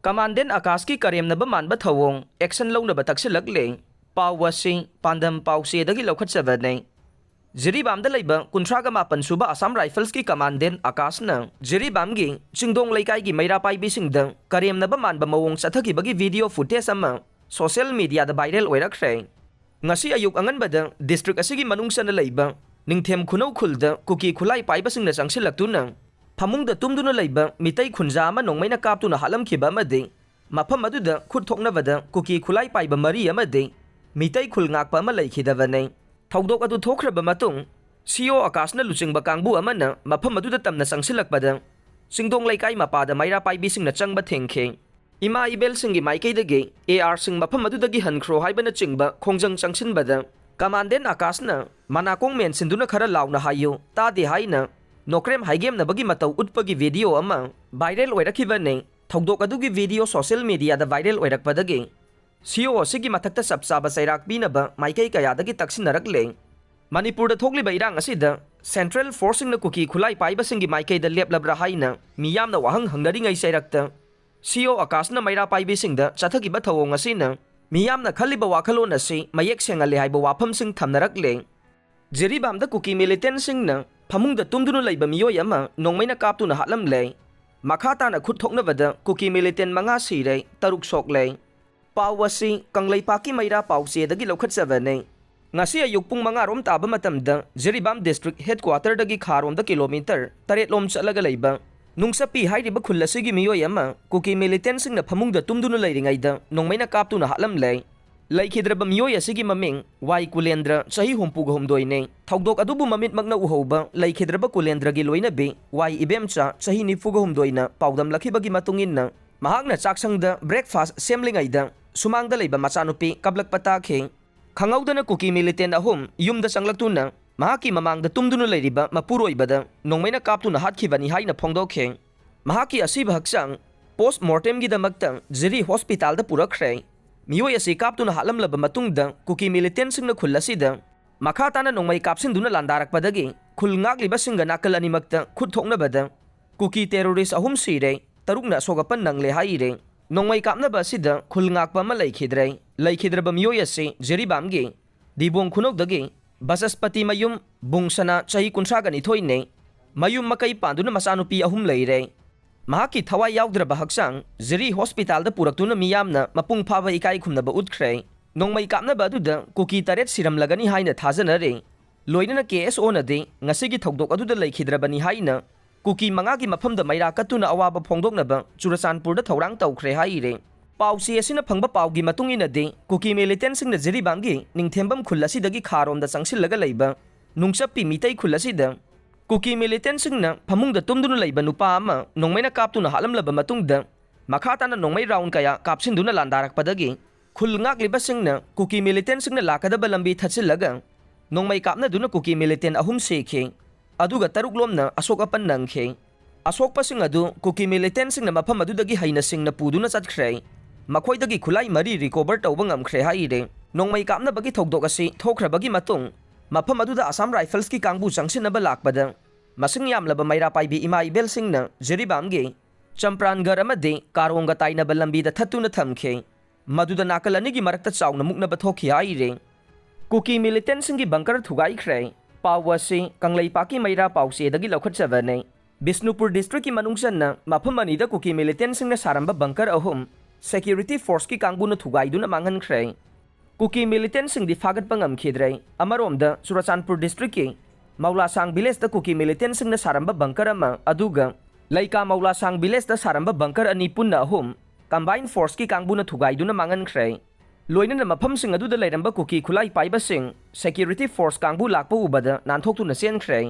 commandant आकाश की करेमनब मानब थवोंग action लौनब तक्सिलक्ले पाव वसी पांडम पाउसेदगी लौखटजबने जिरीबामद लैब 38 सुबा असम राइफल्स की कमांडेंट आकाश न जिरीबामगी चिंगदोंग लैकाई की मैरा पाइबिसिंगद करेमनब मानब मवोंग चथखिबगी वीडियो फुटेज अमा सोशल मीडिया द वायरल ओइरखरे ngasi ayuk anganbada district asigi manungsana leiba ningthem khunau khulda kuki khulai paibasingna changsilaktuna phamungda tumduna leiba mitai khunja ama nongmaina kaptuna halamkhiba amade mafam aduda khut thoknabada kuki khulai paiba mari amade mitai khulngakpa ama leikhidabane thawdok adu thokraba matung CEO akashna luchingba kangbu amana mafam aduda tamna changsilakpada singdong laikai mapada maira paibisingna changba thengkhe इमा इबेल सिंगी माइकैदगी AR सिंग मफम अदुदगी हनख्रो हाइबना चिंगबा खोंजंग चंगसिनबदा कमांडेंट आकाशना मनाकोंग मेन सिंदुना खरा लाउना हायो तादे हाइना नोक्रेम हाइगेम नबगी मतौ उत्पगी वीडियो अमा वायरल ओइरखिबने थौदोक अदुगी वीडियो सोशल मीडिया दा वायरल ओइरकपदगी CEO असिगी मथक्ता सबसाबा सैराक पिनबा माइकै कयादगी तक्सिनरकले मणिपुरदा थोकलिबा इरांग असिदा सेंट्रल फोर्सिंगना कुकी खुलाई पाइबसिंगी माइकैदा लेपलब्रा हाइना मियामना वाहंग हंगरिंगै सैरक्ता CEO आकाशना मैरा पाइबिसिंगदा चथखिबा थवोंग असिना मियामना खलिबा वाखलोन असि मयेक सेंगले हाइबा वाफमसिंग थमनरकले जिरीबामदा कुकी मिलिटेंट सिंगना फमुंगदा तुमदुना लैबा मियोय अमा नोंमैना कापतुना हालमले मखाताना खुद थोकनबदा कुकी मिलिटेंट मंगा सिरे तरुक सोकले पाव असि कंगलैपाकी मैरा पाउचेदगी लौखटजबने ngasi ayuk pung manga rom taba matamda Jiribam district headquarter दगी खारोम द किलोमीटर 8 लोम चलगा लैबा नुंगसपी हाइरिबा खुल्लसिगी मियोय अमा कुकी मिलिटेंट सिंगना फमुंगदा तुमदुना लैरिंगाइदा नोंमैना कापतुना हालमले लैखिद्रबा मियोय असिगी ममिंग वाई कुलेंद्र सही हुंपुग हुमदोइने थौदोक अदुबु ममित मगना उहौबा लैखिद्रबा कुलेंद्रगी लोइनबे वाई इबेमचा सही निफुग हुमदोइना पाउदम लखिबगी मतुंगिन्ना महागना चाकसंगदा ब्रेकफास्ट सेमलिंगाइदा सुमांगदा लैबा मचानुपी कबलक पताखे खंगौदना कुकी मिलिटेंट अहुम युमदा संगलक्तुना महाकी ममांगदा तुमदुना लैरिबा मपुरोइबदा नोंमैना कापतुना हातखिबनी हाइना फोंदोखे महाकी असिबा हक्सांग पोस्ट मॉर्टेम की दमकता जिरी हॉस्पिटल दा पुरखरे मियोय असि कापतुना हालमलबा मतुंगदा कुकी मिलिटेंट सिंगना खुल्लसिदा मखाताना नोंमै कापसिनदुना लांदारकपदगी खुलंगाकलिबा सिंगा नाकल अनिमक्ता खुद थोकनबदा कुकी टेरोरिस्ट अहुम सिरे तरुकना सोगपन नंगले हाइरे नोंमै कापनबा असिदा खुलंगाकपा अमा लैखिद्रबा मियोय असि जिरीबामगी दिबोंग खुनौदगी बसस्पति मयुम बुंगसना चही 38 मयुम मकई पांदुना मचानुपी अहुम लैरे महाकी थवाई याउद्रबा हक्सांग जिरी हॉस्पिटल दा पुरक्तुना मियामना मपुंग फाबा इकाई खुमनबा उतख्रे नोंमै कापनबा अदुदा कुकी 8 सिरमलगनी हाइना थाजनरे लोइनना KSO नदे ngasiगी थौदोक अदुदा लैखिद्रबनी हाइना कुकी मंगागी मफमदा मैरा कत्तुना अवाबा फोंदोकनबा चुरचानपुरदा थौरांग तौख्रे हाइरे पाउसी असिना फंगबा पाउगी मतुंगिनदे कुकी मिलिटेंट सिंगना जिरीबामगी निंगथेंबम खुल्लसिदगी खारोमदा चंगसिलगा लैबा नुंगसपी मितै खुल्लसिदा कुकी मिलिटेंट सिंगना फमुंगदा तुमदुना लैबा नुपा अमा नोंमैना कापतुना हालमलबा मतुंगदा मखाताना नोंमै राउंड कया कापसिनदुना लांदारकपदगी खुलंगाकलिबा सिंगना कुकी मिलिटेंट सिंगना लाकदबा लंबी थचिलगा नोंमै कापनदुना कुकी मिलिटेंट अहुम सेखे अदुगा तरुकलोमना अशोकपन नंखे अशोकपसिंग अदु कुकी मिलिटेंट सिंगना मफम अदुदगी हैना सिंगना पुदुना चटख्रे मखोइदगी खुलाई मरी रिकवर तौबा ngamkhre हाइरे नोंमै कापनबगी थौदोक असि थोख्रबगी मतुंग मफम अदुदा असम राइफल्स की कांगबु चंगसिनबा लाकबदा मसिंग यामलबा मैरा पाइबी इमा इबेल सिंगना जिरीबामगी चंप्रानगर अमदे कारोंगा ताइनबा लंबीदा थत्तुना थमखे मदुदा नाकल अनिगी मरक्ता चाउना मुक्नबा थोखि हाइरे कुकी मिलिटेंट सिंगी बंकर थुगाइख्रे पावसी कंगलैपाकी मैरा पाउसेदगी लौखटजबने बिष्णुपुर डिस्ट्रिक्ट की मनुंगसना मफम अनिदा कुकी मिलिटेंट सिंगना सारंबा बंकर अहुम सेक्यूरिटी फोर्स की कांगबुना थुगाइदुना मांगनख्रे कुकी मिलिटेंट सिंगदी फागतपा ngamkhidre अमरोमदा चुरचानपुर डिस्ट्रिक्ट की मौलासांग विलेज दा कुकी मिलिटेंट सिंगना सारंबा बंकर अमा अदुगा लैका मौलासांग विलेज दा सारंबा बंकर अनि पुन्ना अहुम कंबाइन फोर्स की कांगबुना थुगाइदुना मांगनख्रे लोइनना मफम सिंग अदुदा लैरंबा कुकी खुलाई पाइबा सिंग सेक्यूरिटी फोर्स कांगबु लाकपा उबदा नानथोक्तुना चेनख्रे